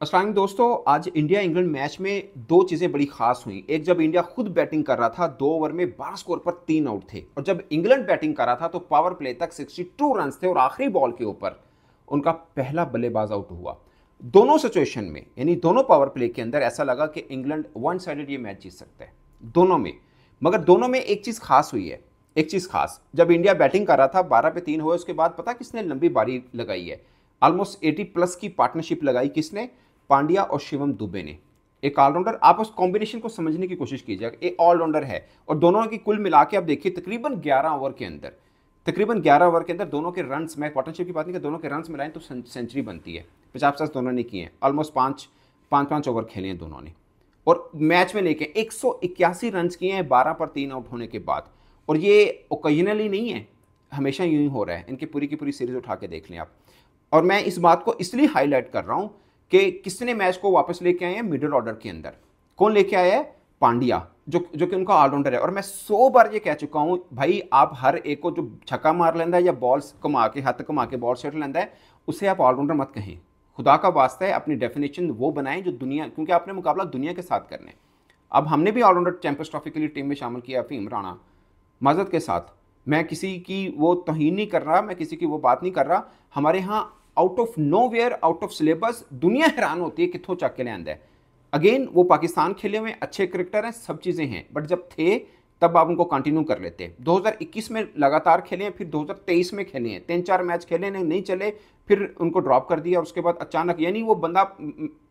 अस्सलाम वालेकुम दोस्तों, आज इंडिया इंग्लैंड मैच में दो चीज़ें बड़ी खास हुई। एक, जब इंडिया खुद बैटिंग कर रहा था 2 ओवर में 12 स्कोर पर 3 आउट थे, और जब इंग्लैंड बैटिंग कर रहा था तो पावर प्ले तक 62 रन थे और आखिरी बॉल के ऊपर उनका पहला बल्लेबाज आउट हुआ। दोनों सिचुएशन में, यानी दोनों पावर प्ले के अंदर ऐसा लगा कि इंग्लैंड वन साइडेड ये मैच जीत सकता है दोनों में। मगर दोनों में एक चीज़ खास हुई है। एक चीज़ खास, जब इंडिया बैटिंग कर रहा था 12 पे 3 हुए, उसके बाद पता किसने लंबी बारी लगाई है? ऑलमोस्ट 80 प्लस की पार्टनरशिप लगाई किसने? पांड्या और शिवम दुबे ने। एक ऑलराउंडर, आप उस कॉम्बिनेशन को समझने की कोशिश कीजिएगा। एक ऑलराउंडर है और दोनों की कुल मिला के आप देखिए तकरीबन 11 ओवर के अंदर दोनों के रन, मैं पार्टनरशिप की बात नहीं कर, दोनों के रन मिलाएं तो सेंचुरी बनती है। 50-50 दोनों ने किए हैं। ऑलमोस्ट पाँच पाँच पाँच ओवर खेले हैं दोनों ने, और मैच में लेके 181 रन किए हैं 12 पर 3 आउट होने के बाद। और ये ओकेजनली नहीं है, हमेशा यूं ही हो रहा है। इनकी पूरी की पूरी सीरीज उठा के देख लें आप। और मैं इस बात को इसलिए हाईलाइट कर रहा हूं कि किसने मैच को वापस लेके आए हैं मिडिल ऑर्डर के अंदर। कौन लेके आया है? पांड्या, जो कि उनका ऑलराउंडर है। और मैं 100 बार ये कह चुका हूं, भाई आप हर एक को जो छक्का मार लेंदा है या बॉल्स कमा के हाथ कमा के बॉल सेट लेंदा है, उसे आप ऑलराउंडर मत कहें। खुदा का वास्ता है, अपनी डेफिनेशन वो बनाएं जो दुनिया, क्योंकि आपने मुकाबला दुनिया के साथ करना है। अब हमने भी ऑलराउंडर चैंपियंस ट्रॉफी के लिए टीम में शामिल किया अफीम राणा, माजरत के साथ। मैं किसी की वो तौहीन नहीं कर रहा, मैं किसी की वो बात नहीं कर रहा। हमारे यहाँ out of nowhere, out of syllabus, दुनिया हैरान होती है कितों चक के ले आंदा है। अगेन वो पाकिस्तान खेले हुए अच्छे क्रिकेटर हैं, सब चीज़ें हैं, बट जब थे तब आप उनको कंटिन्यू कर लेते। 2021 में लगातार खेले हैं, फिर 2023 में खेले हैं, 3-4 मैच खेले नहीं चले, फिर उनको ड्रॉप कर दिया। और उसके बाद अचानक, यानी वो बंदा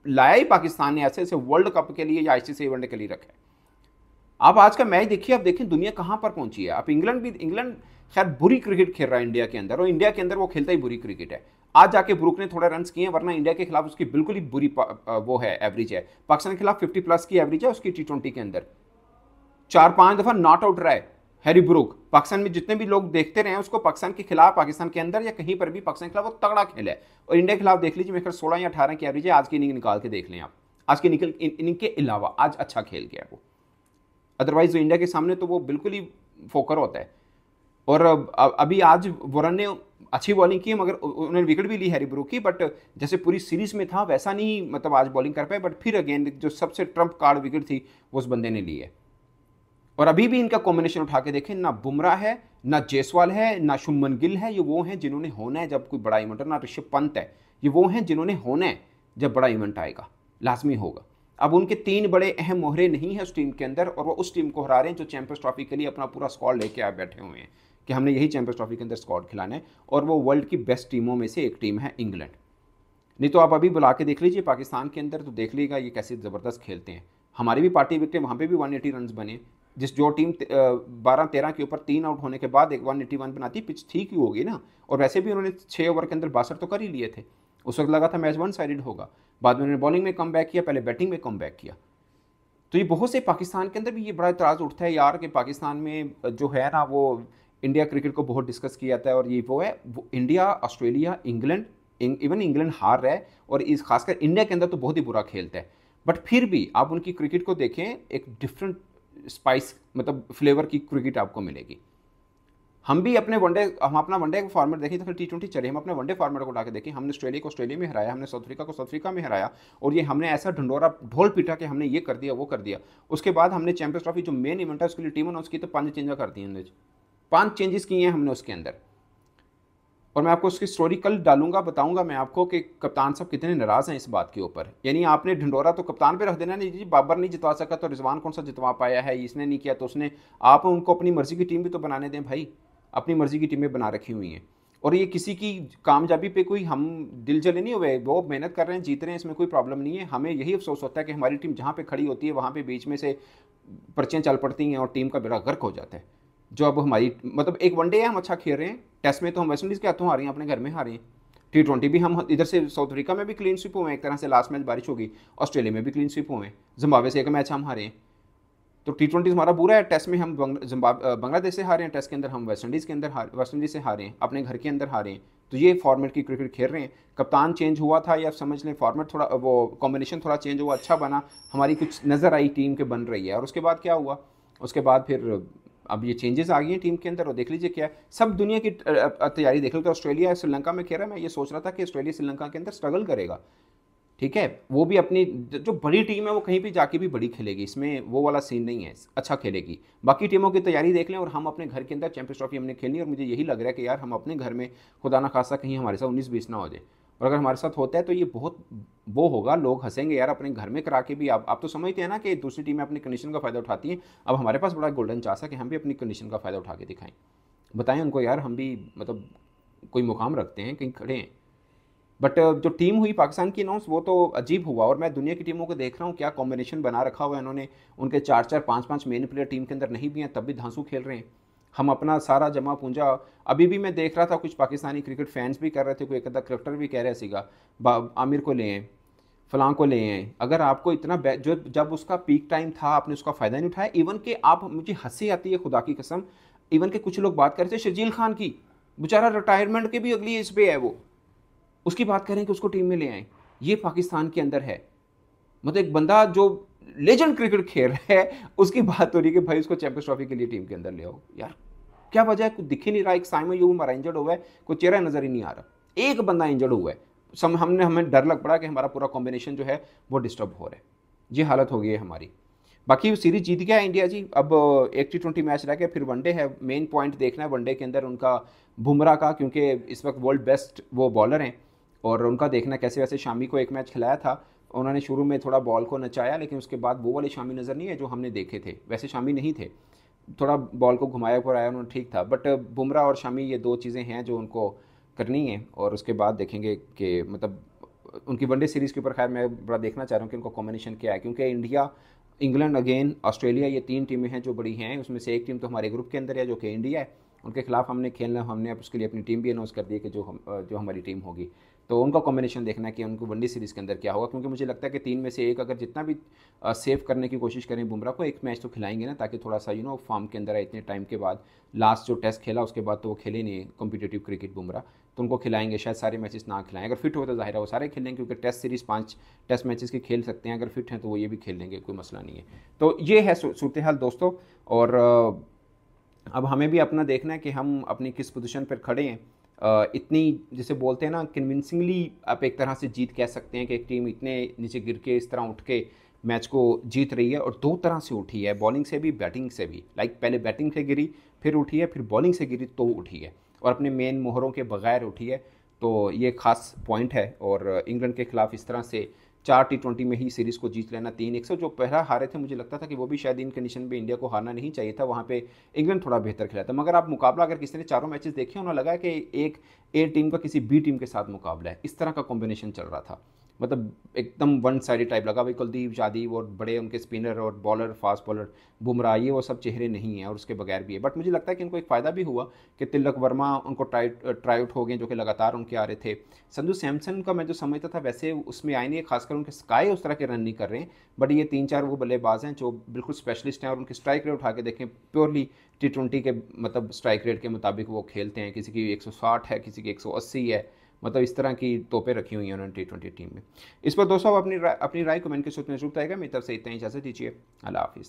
लाया ही पाकिस्तान ने ऐसे ऐसे वर्ल्ड कप के लिए या आईसीसी वनडे के लिए रखा है। आप आज का मैच देखिए, आप देखें दुनिया कहां पर पहुंची है। आप इंग्लैंड खैर बुरी क्रिकेट खेल रहा है इंडिया के अंदर, और इंडिया के अंदर वो खेलता ही बुरी क्रिकेट है। आज जाके ब्रुक ने थोड़े रन किए, वरना इंडिया के खिलाफ उसकी बिल्कुल ही बुरी वो है, एवरेज है। पाकिस्तान के खिलाफ 50 प्लस की एवरेज है उसकी T20 के अंदर। 4-5 दफा नॉट आउट रहा है हैरी ब्रुक। पाकिस्तान में जितने भी लोग देखते रहे हैं उसको, पाकिस्तान के खिलाफ, पाकिस्तान के अंदर या कहीं पर भी पाकिस्तान के खिलाफ वो तगड़ा खेल है। और इंडिया के खिलाफ देख लीजिए, मेरे 16 या 18 की एवरेज है। आज की इनिंग निकाल के देख लें आप, आज की इनिंग के अलावा आज अच्छा खेल गया वो। अदरवाइज इंडिया के सामने तो वो बिल्कुल ही फोकर होता है। और अभी आज वॉरेन ने अच्छी बॉलिंग की, मगर उन्होंने विकेट भी ली हैरी ब्रूक की, बट जैसे पूरी सीरीज में था वैसा नहीं, मतलब आज बॉलिंग कर पाए। बट फिर अगेन जो सबसे ट्रम्प कार्ड विकेट थी वो उस बंदे ने ली है। और अभी भी इनका कॉम्बिनेशन उठा के देखें, ना बुमराह है, ना जायसवाल है, ना शुभमन गिल है। ये वो हैं जिन्होंने होना है जब कोई बड़ा इवेंट, ना ऋषभ पंत है। ये वो हैं जिन्होंने होना है जब बड़ा इवेंट आएगा, लाजमी होगा। अब उनके 3 बड़े अहम मोहरे नहीं है उस टीम के अंदर, और वो उस टीम को हरा रहे हैं जो चैंपियंस ट्रॉफी के लिए अपना पूरा स्क्वाड लेके आ बैठे हुए हैं कि हमने यही चैंपियंस ट्रॉफी के अंदर स्क्वाड खिलाना है। और वो वर्ल्ड की बेस्ट टीमों में से एक टीम है इंग्लैंड। नहीं तो आप अभी बुला के देख लीजिए पाकिस्तान के अंदर, तो देख लीजिएगा ये कैसे ज़बरदस्त खेलते हैं। हमारी भी पार्टी विकेट, वहाँ पे भी 180 रन बने। जो टीम 12-13 के ऊपर 3 आउट होने के बाद एक 181 बनाती, पिच ठीक ही होगी ना। और वैसे भी उन्होंने 6 ओवर के अंदर 62 तो कर ही लिए थे। उस वक्त लगा था मैच वन साइडेड होगा, बाद में उन्होंने बॉलिंग में कम बैक किया, पहले बैटिंग में कम बैक किया। तो ये बहुत से पाकिस्तान के अंदर भी ये बड़ा इतराज़ उठता है यार, कि पाकिस्तान में जो है ना वो इंडिया क्रिकेट को बहुत डिस्कस किया जाता है। और ये वो है, वो India, Australia, England, even England हार रहा है, और इस खासकर इंडिया के अंदर तो बहुत ही बुरा खेलता है। बट फिर भी आप उनकी क्रिकेट को देखें, एक डिफरेंट स्पाइस, मतलब फ्लेवर की क्रिकेट आपको मिलेगी। हम भी अपने वनडे, हम अपना वनडे का फॉर्मेट देखें तो फिर T20 चले, हम अपने वनडे फॉर्मेट को उठा के देखें। हमने ऑस्ट्रेलिया को ऑस्ट्रेलिया में हराया, हमने साउथ अफ्रीका को साउथ अफ्रीका में हराया, और ये हमने ऐसा ढंडोरा ढोल पीटा कि हमने ये कर दिया वो कर दिया। उसके बाद हमने चैंपियंस ट्रॉफी जो मेन इवेंट है उसके लिए टीम अनाउंस की, तो 5 चेंजेस कर दिए, 5 चेंजेस किए हैं हमने उसके अंदर। और मैं आपको उसकी स्टोरी कल डालूंगा, बताऊंगा मैं आपको कि कप्तान साहब कितने नाराज़ हैं इस बात के ऊपर। यानी आपने ढंडोरा तो कप्तान पे रख देना, नहीं जी बाबर नहीं जितवा सका तो रिजवान कौन सा जितवा पाया है, इसने नहीं किया तो उसने। आप उनको अपनी मर्जी की टीम भी तो बनाने दें भाई, अपनी मर्जी की टीमें बना रखी हुई हैं। और ये किसी की कामयाबी पे कोई हम दिल जले नहीं हुए, वो मेहनत कर रहे हैं, जीत रहे हैं, इसमें कोई प्रॉब्लम नहीं है। हमें यही अफसोस होता है कि हमारी टीम जहाँ पे खड़ी होती है वहाँ पे बीच में से पर्चियाँ चल पड़ती हैं और टीम का बेड़ा गर्क हो जाता है। जो अब हमारी, मतलब एक वनडे है हम अच्छा खेल रहे हैं, टेस्ट में तो हम वेस्ट इंडीज़ के हाथों हारे हैं, अपने घर में हारे हैं। T20 भी हम इधर से साउथ अफ्रीका में भी क्लीन स्वीप हुए हैं एक तरह से, लास्ट मैच बारिश होगी। ऑस्ट्रेलिया में भी क्लीन स्वीप हुए हैं, जिम्बाब्वे से एक मैच हम हारे हैं। तो T20 हमारा बुरा है। टेस्ट में हम बांग्लादेश से हारे हैं, टेस्ट के अंदर हम वेस्ट इंडीज़ से हारे हैं, अपने घर के अंदर हारे हैं। तो ये फॉर्मेट की क्रिकेट खेल रहे हैं। कप्तान चेंज हुआ था, या समझ लें फॉर्मेट थोड़ा, वो कॉम्बिनेशन थोड़ा चेंज हुआ, अच्छा बना, हमारी कुछ नज़र आई टीम के बन रही है। और उसके बाद क्या हुआ? उसके बाद फिर अब ये चेंजेस आ गई हैं टीम के अंदर, और देख लीजिए क्या है, सब दुनिया की तैयारी देख लो। तो ऑस्ट्रेलिया श्रीलंका में खेल रहा है, मैं ये सोच रहा था कि ऑस्ट्रेलिया श्रीलंका के अंदर स्ट्रगल करेगा। ठीक है, वो भी अपनी जो बड़ी टीम है वो कहीं भी जाके भी बड़ी खेलेगी, इसमें वो वाला सीन नहीं है, अच्छा खेलेगी। बाकी टीमों की तैयारी देख लें और हम अपने घर के अंदर चैंपियंस ट्रॉफी हमने खेलनी है। और मुझे यही लग रहा है कि यार हम अपने घर में खुदा ना खासा कहीं हमारे साथ 19-20 ना हो जाए, और अगर हमारे साथ होता है तो ये बहुत वो होगा, लोग हंसेंगे यार अपने घर में करा के भी। आप तो समझते हैं ना कि दूसरी टीमें अपनी कंडीशन का फ़ायदा उठाती हैं। अब हमारे पास बड़ा गोल्डन चांस है कि हम भी अपनी कंडीशन का फ़ायदा उठा के दिखाएं, बताएं उनको यार हम भी मतलब कोई मुकाम रखते हैं, कहीं खड़े हैं। बट जो टीम हुई पाकिस्तान की अनाउंस, वो तो अजीब हुआ। और मैं दुनिया की टीमों को देख रहा हूँ, क्या कॉम्बिनेशन बना रखा हुआ है इन्होंने। उनके 4-4 5-5 मेन प्लेयर टीम के अंदर नहीं भी हैं, तब भी धांसू खेल रहे हैं। हम अपना सारा जमा पूंजा, अभी भी मैं देख रहा था कुछ पाकिस्तानी क्रिकेट फैंस भी कर रहे थे, कोई एक अद्धा क्रिकेटर भी कह रहा सीगा आमिर को ले आए, फलां को ले आए। अगर आपको इतना जो जब उसका पीक टाइम था आपने उसका फ़ायदा नहीं उठाया। इवन के आप, मुझे हंसी आती है खुदा की कसम, इवन के कुछ लोग बात कर रहे थे शर्जील खान की, बेचारा रिटायरमेंट के भी अगली एज पे है वो, उसकी बात करें कि उसको टीम में ले आए। ये पाकिस्तान के अंदर है, मतलब एक बंदा जो लेजेंड क्रिकेट खेल रहा है उसकी बात हो रही है कि भाई उसको चैंपियंस ट्रॉफी के लिए टीम के अंदर ले आओ। यार क्या वजह है, कुछ दिख ही नहीं रहा। एक साइमन यूब हमारा इंजर्ड हुआ है, कोई चेहरा नजर ही नहीं आ रहा, एक बंदा इंजर्ड हुआ है। हमें डर लग पड़ा कि हमारा पूरा कॉम्बिनेशन जो है वो डिस्टर्ब हो रहा है। ये हालत हो गई है हमारी। बाकी सीरीज जीत गया इंडिया जी। अब एक T20 मैच रह गया, फिर वनडे है। मेन पॉइंट देखना है वनडे के अंदर उनका बुमराह का, क्योंकि इस वक्त वर्ल्ड बेस्ट वो बॉलर हैं, और उनका देखना कैसे। वैसे शामी को एक मैच खिलाया था उन्होंने, शुरू में थोड़ा बॉल को नचाया, लेकिन उसके बाद वो वाले शामी नज़र नहीं है जो हमने देखे थे। वैसे शामी नहीं थे, थोड़ा बॉल को घुमाया फिराया उन्होंने, ठीक था। बट बुमराह और शामी ये दो चीज़ें हैं जो उनको करनी है। और उसके बाद देखेंगे कि मतलब उनकी वनडे सीरीज़ के ऊपर खैर मैं बड़ा देखना चाह रहा हूँ कि उनका कॉम्बिनेशन क्या है, क्योंकि इंडिया, इंग्लैंड, अगेन ऑस्ट्रेलिया, ये 3 टीमें हैं जो बड़ी हैं। उसमें से एक टीम तो हमारे ग्रुप के अंदर है जो कि इंडिया है, उनके खिलाफ हमने खेलना। हमने अब उसके लिए अपनी टीम भी अनाउंस कर दी है कि जो हमारी टीम होगी, तो उनका कॉम्बिनेशन देखना है कि उनको वनडे सीरीज़ के अंदर क्या होगा। क्योंकि मुझे लगता है कि 3 में से एक अगर जितना भी सेव करने की कोशिश करें बुमराह को, एक मैच तो खिलाएंगे ना, ताकि थोड़ा सा फॉर्म के अंदर है इतने टाइम के बाद। लास्ट जो टेस्ट खेला उसके बाद तो वो खेले नहीं कॉम्पिटिटिव क्रिकेट बुमराह, तो उनको खिलाएंगे। शायद सारे मैचेस ना खिलाएं, अगर फिट हो तो जाहिर है वो सारे खेलेंगे, क्योंकि टेस्ट सीरीज़ 5 टेस्ट मैचेस के खेल सकते हैं। अगर फिट हैं तो वो ये भी खेल लेंगे, कोई मसला नहीं है। तो ये है सूरत हाल दोस्तों। और अब हमें भी अपना देखना है कि हम अपनी किस पोजीशन पर खड़े हैं। इतनी जिसे बोलते हैं ना कन्विंसिंगली आप एक तरह से जीत कह सकते हैं कि एक टीम इतने नीचे गिर के इस तरह उठ के मैच को जीत रही है, और 2 तरह से उठी है, बॉलिंग से भी बैटिंग से भी। पहले बैटिंग से गिरी फिर उठी है, फिर बॉलिंग से गिरी तो उठी है, और अपने मेन मोहरों के बगैर उठी है। तो ये खास पॉइंट है। और इंग्लैंड के खिलाफ इस तरह से 4 T20 में ही सीरीज़ को जीत लेना 3-1 से। जो पहला हारे थे मुझे लगता था कि वो भी शायद इन कंडीशन में इंडिया को हारना नहीं चाहिए था, वहाँ पे इंग्लैंड थोड़ा बेहतर खेला था। मगर आप मुकाबला अगर किसी ने चारों मैचेस देखे उन्हें लगा कि एक ए टीम का किसी बी टीम के साथ मुकाबला है, इस तरह का कॉम्बिनेशन चल रहा था। मतलब एकदम वन साइडेड टाइप लगा भाई। कुलदीप यादव और बड़े उनके स्पिनर और बॉलर, फास्ट बॉलर बुमराह, ये वो सब चेहरे नहीं हैं, और उसके बगैर भी है। बट मुझे लगता है कि उनको एक फ़ायदा भी हुआ कि तिलक वर्मा उनको ट्राई आउट हो गए, जो कि लगातार उनके आ रहे थे। संजू सैमसन का मैं जो समझता था वैसे उसमें आए नहीं, खासकर उनके स्काई उस तरह के रन नहीं कर रहे हैं। बट ये 3-4 वो बल्लेबाज हैं जो बिल्कुल स्पेशलिस्ट हैं, और उनकी स्ट्राइक रेट उठा के देखें, प्योरली T20 के मतलब स्ट्राइक रेट के मुताबिक वो खेलते हैं। किसी की 160 है, किसी की 180 है, मतलब इस तरह की तोपें रखी हुई हैं उन्होंने T20 टीम में। इस पर दोस्तों अपनी राय कमेंट के सूत्र में जरूर आएगा। मेरी तरफ से इतना ही, इजाज़त दीजिए, अल्लाह हाफिज़।